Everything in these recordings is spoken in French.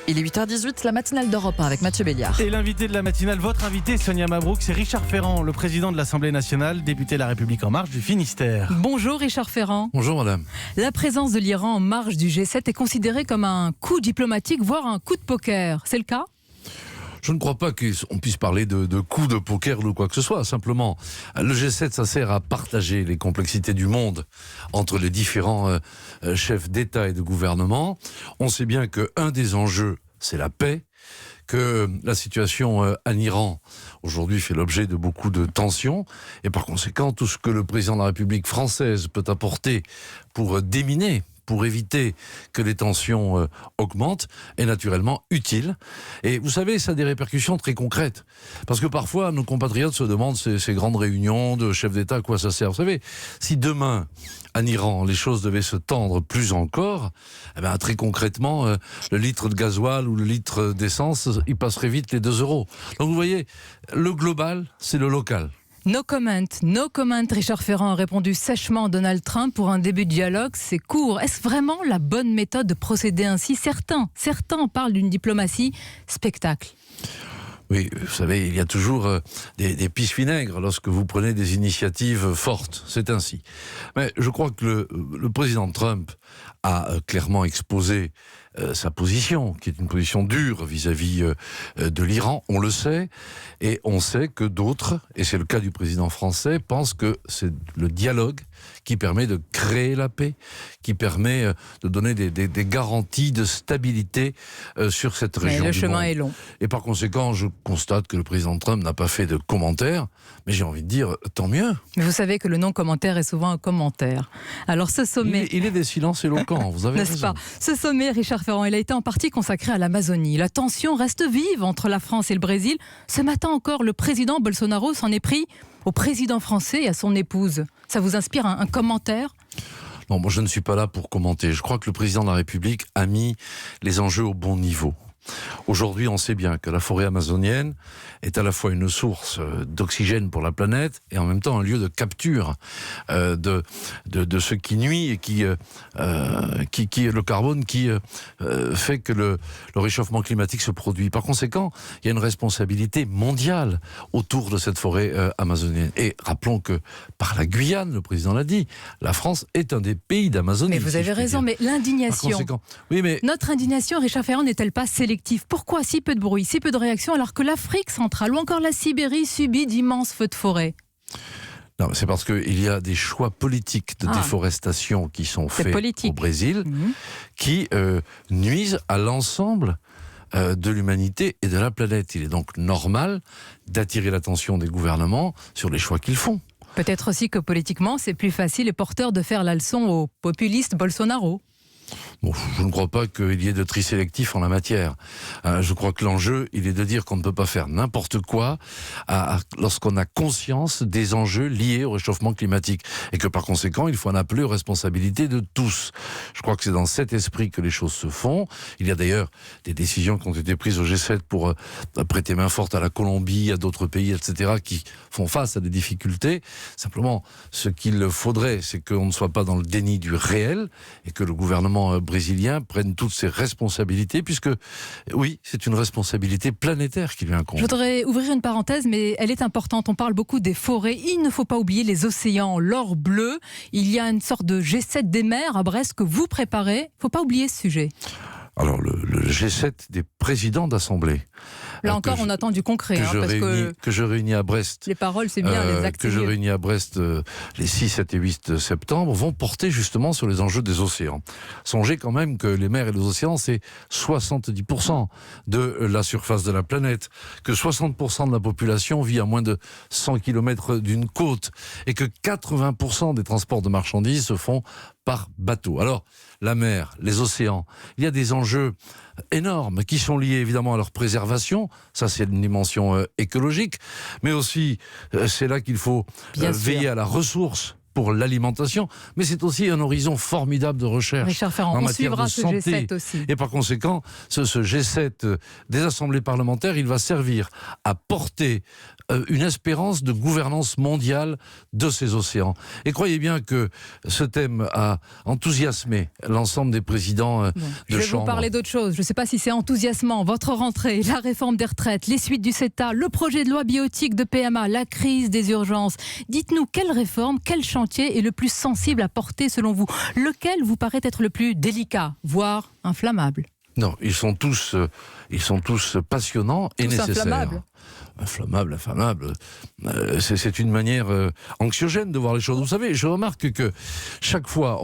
Il est 8h18, la matinale d'Europe 1 avec Mathieu Béliard. Et l'invité de la matinale, votre invité, Sonia Mabrouk, c'est Richard Ferrand, le président de l'Assemblée nationale, député de La République En Marche du Finistère. Bonjour Richard Ferrand. Bonjour madame. La présence de l'Iran en marge du G7 est considérée comme un coup diplomatique, voire un coup de poker. C'est le cas ? Je ne crois pas qu'on puisse parler de coups de poker ou quoi que ce soit. Simplement, le G7, ça sert à partager les complexités du monde entre les différents chefs d'État et de gouvernement. On sait bien qu'un des enjeux, c'est la paix, que la situation en Iran, aujourd'hui, fait l'objet de beaucoup de tensions. Et par conséquent, tout ce que le président de la République française peut apporter pour déminer, pour éviter que les tensions augmentent, est naturellement utile. Et vous savez, ça a des répercussions très concrètes. Parce que parfois, nos compatriotes se demandent ces grandes réunions de chefs d'État, à quoi ça sert. Vous savez, si demain, en Iran, les choses devaient se tendre plus encore, eh bien, très concrètement, le litre de gasoil ou le litre d'essence, il passerait vite les 2 euros. Donc vous voyez, le global, c'est le local. No comment, Richard Ferrand a répondu sèchement à Donald Trump pour un début de dialogue. C'est court. Est-ce vraiment la bonne méthode de procéder ainsi ? Certains parlent d'une diplomatie spectacle. Oui, vous savez, il y a toujours des pistes vinaigres lorsque vous prenez des initiatives fortes. C'est ainsi. Mais je crois que le président Trump a clairement exposé sa position, qui est une position dure vis-à-vis de l'Iran, on le sait, et on sait que d'autres, et c'est le cas du président français, pensent que c'est le dialogue qui permet de créer la paix, qui permet de donner des garanties de stabilité sur cette région du monde. Le chemin est long. Et par conséquent, je constate que le président Trump n'a pas fait de commentaires, mais j'ai envie de dire, tant mieux. Mais vous savez que le non-commentaire est souvent un commentaire. Alors ce sommet... Il est des silences éloquents, vous avez N'est-ce raison. pas ? Ce sommet, Richard Ferrand, il a été en partie consacré à l'Amazonie. La tension reste vive entre la France et le Brésil. Ce matin encore, le président Bolsonaro s'en est pris au président français et à son épouse. Ça vous inspire un commentaire ? Non, moi je ne suis pas là pour commenter. Je crois que le président de la République a mis les enjeux au bon niveau. Aujourd'hui, on sait bien que la forêt amazonienne est à la fois une source d'oxygène pour la planète et en même temps un lieu de capture de ce qui nuit et qui le carbone qui fait que le réchauffement climatique se produit. Par conséquent, il y a une responsabilité mondiale autour de cette forêt amazonienne. Et rappelons que par la Guyane, le président l'a dit, la France est un des pays d'Amazonie. Mais vous avez raison, mais l'indignation, oui, mais notre indignation, Richard Ferrand, n'est-elle pas sélective ? Pourquoi si peu de bruit, si peu de réaction, alors que l'Afrique centrale ou encore la Sibérie subit d'immenses feux de forêt ? Non, c'est parce qu'il y a des choix politiques de déforestation qui sont faits au Brésil qui nuisent à l'ensemble de l'humanité et de la planète. Il est donc normal d'attirer l'attention des gouvernements sur les choix qu'ils font. Peut-être aussi que politiquement, c'est plus facile et porteur de faire la leçon au populiste Bolsonaro. Bon, je ne crois pas qu'il y ait de tri sélectif en la matière. Je crois que l'enjeu, il est de dire qu'on ne peut pas faire n'importe quoi lorsqu'on a conscience des enjeux liés au réchauffement climatique. Et que par conséquent, il faut en appeler aux responsabilités de tous. Je crois que c'est dans cet esprit que les choses se font. Il y a d'ailleurs des décisions qui ont été prises au G7 pour prêter main forte à la Colombie, à d'autres pays, etc., qui font face à des difficultés. Simplement, ce qu'il faudrait, c'est qu'on ne soit pas dans le déni du réel et que le gouvernement brésilien prenne toutes ses responsabilités, puisque, oui, c'est une responsabilité planétaire qui lui incombe. Je voudrais ouvrir une parenthèse, mais elle est importante. On parle beaucoup des forêts. Il ne faut pas oublier les océans, l'or bleu. Il y a une sorte de G7 des mers à Brest que vous préparez. Il ne faut pas oublier ce sujet. Alors, le G7 des présidents d'assemblée. Là encore, on attend du concret. Que je réunis à Brest. Les paroles, c'est bien, les actes. Que je réunis à Brest les 6, 7 et 8 septembre vont porter justement sur les enjeux des océans. Songez quand même que les mers et les océans, c'est 70% de la surface de la planète, que 60% de la population vit à moins de 100 km d'une côte, et que 80% des transports de marchandises se font par bateau. Alors, la mer, les océans, il y a des enjeux énormes qui sont liés évidemment à leur préservation, ça c'est une dimension écologique, mais aussi c'est là qu'il faut veiller à la ressource pour l'alimentation, mais c'est aussi un horizon formidable de recherche. Richard Ferrand, en on matière suivra de ce santé. G7 aussi. Et par conséquent, ce G7 des assemblées parlementaires, il va servir à porter une espérance de gouvernance mondiale de ces océans. Et croyez bien que ce thème a enthousiasmé l'ensemble des présidents de Je vais chambre. vous parler d'autre chose. Je ne sais pas si c'est enthousiasmant. Votre rentrée, la réforme des retraites, les suites du CETA, le projet de loi bioéthique de PMA, la crise des urgences. Dites-nous, quelle réforme, quel chantier est le plus sensible à porter selon vous? Lequel vous paraît être le plus délicat, voire inflammable? Non, ils sont tous passionnants et Tous nécessaires. inflammables. Inflammable. C'est une manière anxiogène de voir les choses. Vous savez, je remarque que chaque fois,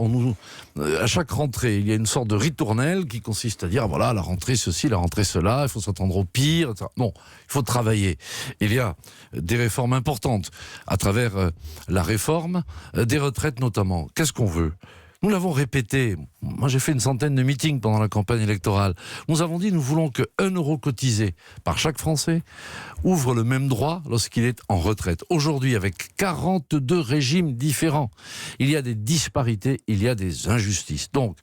à chaque rentrée, il y a une sorte de ritournelle qui consiste à dire, voilà, la rentrée ceci, la rentrée cela, il faut s'attendre au pire, etc. Non, il faut travailler. Il y a des réformes importantes à travers la réforme des retraites notamment. Qu'est-ce qu'on veut ? Nous l'avons répété. Moi, j'ai fait une centaine de meetings pendant la campagne électorale. Nous avons dit, nous voulons que 1 euro cotisé par chaque Français ouvre le même droit lorsqu'il est en retraite. Aujourd'hui, avec 42 régimes différents, il y a des disparités, il y a des injustices. Donc,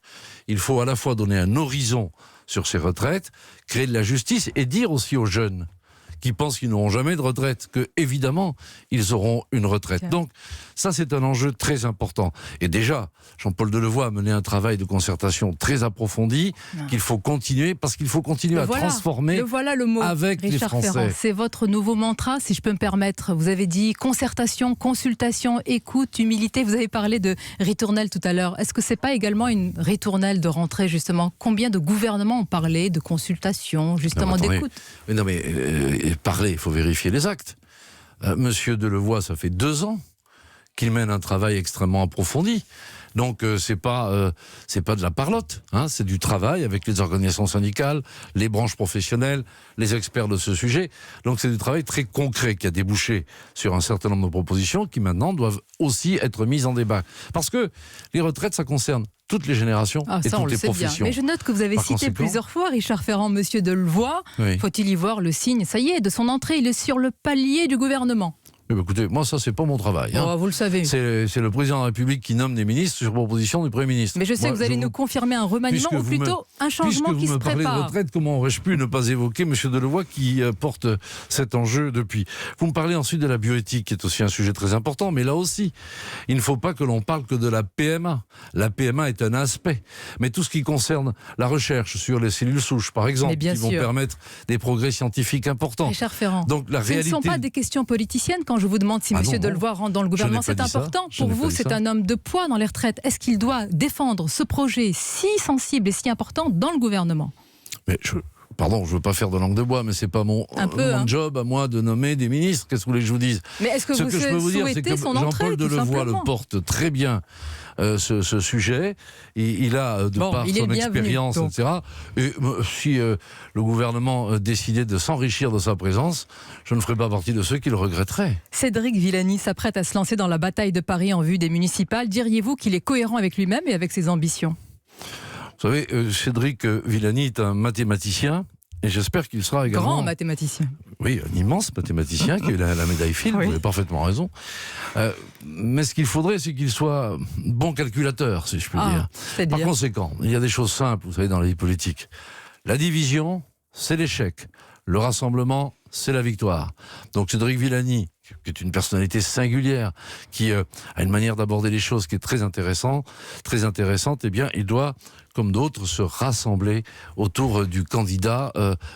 il faut à la fois donner un horizon sur ces retraites, créer de la justice et dire aussi aux jeunes qui pensent qu'ils n'auront jamais de retraite, que évidemment ils auront une retraite. Tiens. Donc ça c'est un enjeu très important. Et déjà, Jean-Paul Delevoye a mené un travail de concertation très approfondi qu'il faut continuer, parce qu'il faut continuer à transformer Voilà le mot, avec les Richard Français. Ferrand. C'est votre nouveau mantra, si je peux me permettre. Vous avez dit concertation, consultation, écoute, humilité. Vous avez parlé de ritournelle tout à l'heure. Est-ce que c'est pas également une ritournelle de rentrée, justement? Combien de gouvernements ont parlé de consultation, justement, d'écoute? Parler, il faut vérifier les actes. Monsieur Delevoye, ça fait 2 ans qu'il mène un travail extrêmement approfondi. Donc c'est pas de la parlotte, hein, c'est du travail avec les organisations syndicales, les branches professionnelles, les experts de ce sujet. Donc c'est du travail très concret qui a débouché sur un certain nombre de propositions qui maintenant doivent aussi être mises en débat. Parce que les retraites, ça concerne toutes les générations et toutes les professions. Mais je note que vous avez cité plusieurs fois, Richard Ferrand, Monsieur Delevoye. Oui. Faut-il y voir le signe, ça y est, de son entrée? Il est sur le palier du gouvernement. Eh bien, écoutez, moi ça c'est pas mon travail. Hein. Oh, vous le savez. C'est le président de la République qui nomme des ministres sur proposition du Premier ministre. Mais je sais Moi, que vous allez nous confirmer un remaniement ou plutôt un changement qui se Puisque vous me parlez de prépare. retraite, comment aurais-je pu ne pas évoquer M. Delevoye qui porte cet enjeu depuis. Vous me parlez ensuite de la bioéthique, qui est aussi un sujet très important, mais là aussi, il ne faut pas que l'on parle que de la PMA. La PMA est un aspect, mais tout ce qui concerne la recherche sur les cellules souches, par exemple, qui vont permettre des progrès scientifiques importants. Richard Ferrand, donc la réalité... ce ne sont pas des questions politiciennes quand je vous demande si M. Delevoye rentre dans le gouvernement. C'est important. Pour vous, c'est un homme de poids dans les retraites. Est-ce qu'il doit défendre ce projet si sensible et si important dans le gouvernement? Mais pardon, je veux pas faire de langue de bois, mais c'est pas mon job à moi de nommer des ministres. Qu'est-ce que vous voulez que je vous dise? Mais est-ce que ce vous que je peux vous dire, c'est que Jean-Paul Delevoye le porte très bien. Ce sujet, il a de par son expérience, etc. Et si le gouvernement décidait de s'enrichir de sa présence, je ne ferais pas partie de ceux qui le regretteraient. Cédric Villani s'apprête à se lancer dans la bataille de Paris en vue des municipales. Diriez-vous qu'il est cohérent avec lui-même et avec ses ambitions? Vous savez, Cédric Villani est un mathématicien. Et j'espère qu'il sera également... Grand mathématicien. Oui, un immense mathématicien qui a eu la médaille Fields, vous avez parfaitement raison. Mais ce qu'il faudrait, c'est qu'il soit bon calculateur, si je puis dire. Par conséquent, il y a des choses simples, vous savez, dans la vie politique. La division, c'est l'échec. Le rassemblement, c'est la victoire. Donc Cédric Villani, qui est une personnalité singulière, qui a une manière d'aborder les choses qui est très intéressante, eh bien, il doit, comme d'autres, se rassembler autour du candidat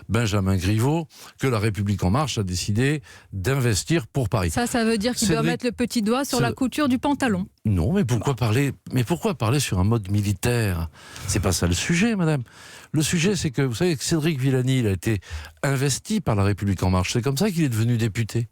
Benjamin Griveaux, que La République En Marche a décidé d'investir pour Paris. Ça veut dire qu'il doit mettre le petit doigt sur la couture du pantalon. Non, mais pourquoi parler sur un mode militaire? C'est pas ça le sujet, madame. Le sujet, c'est que, vous savez, que Cédric Villani, il a été investi par La République En Marche. C'est comme ça qu'il est devenu député.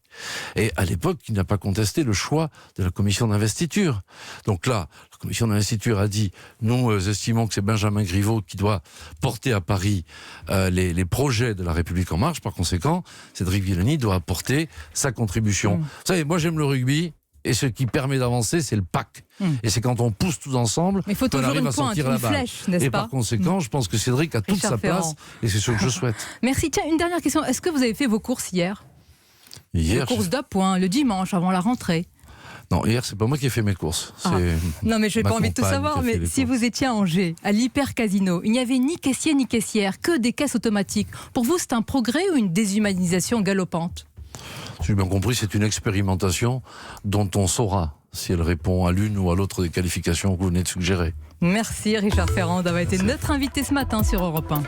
Et à l'époque, il n'a pas contesté le choix de la commission d'investiture. Donc là, la commission d'investiture a dit, nous estimons que c'est Benjamin Griveaux qui doit porter à Paris les projets de La République En Marche. Par conséquent, Cédric Villani doit apporter sa contribution. Vous savez, moi j'aime le rugby. Et ce qui permet d'avancer, c'est le pack. Et c'est quand on pousse tous ensemble qu'on arrive à sortir la balle. Et par conséquent, je pense que Cédric a toute sa place. Et c'est ce que je souhaite. Merci. Tiens, une dernière question. Est-ce que vous avez fait vos courses hier? Hier, les courses d'appoint, le dimanche, avant la rentrée? Non, hier, c'est pas moi qui ai fait mes courses. Non, mais je n'ai pas envie de tout savoir. Mais si vous étiez à Angers, à l'Hyper Casino, il n'y avait ni caissier ni caissière, que des caisses automatiques. Pour vous, c'est un progrès ou une déshumanisation galopante? Si j'ai bien compris, c'est une expérimentation dont on saura si elle répond à l'une ou à l'autre des qualifications que vous venez de suggérer. Merci Richard Ferrand d'avoir été notre invité ce matin sur Europe 1.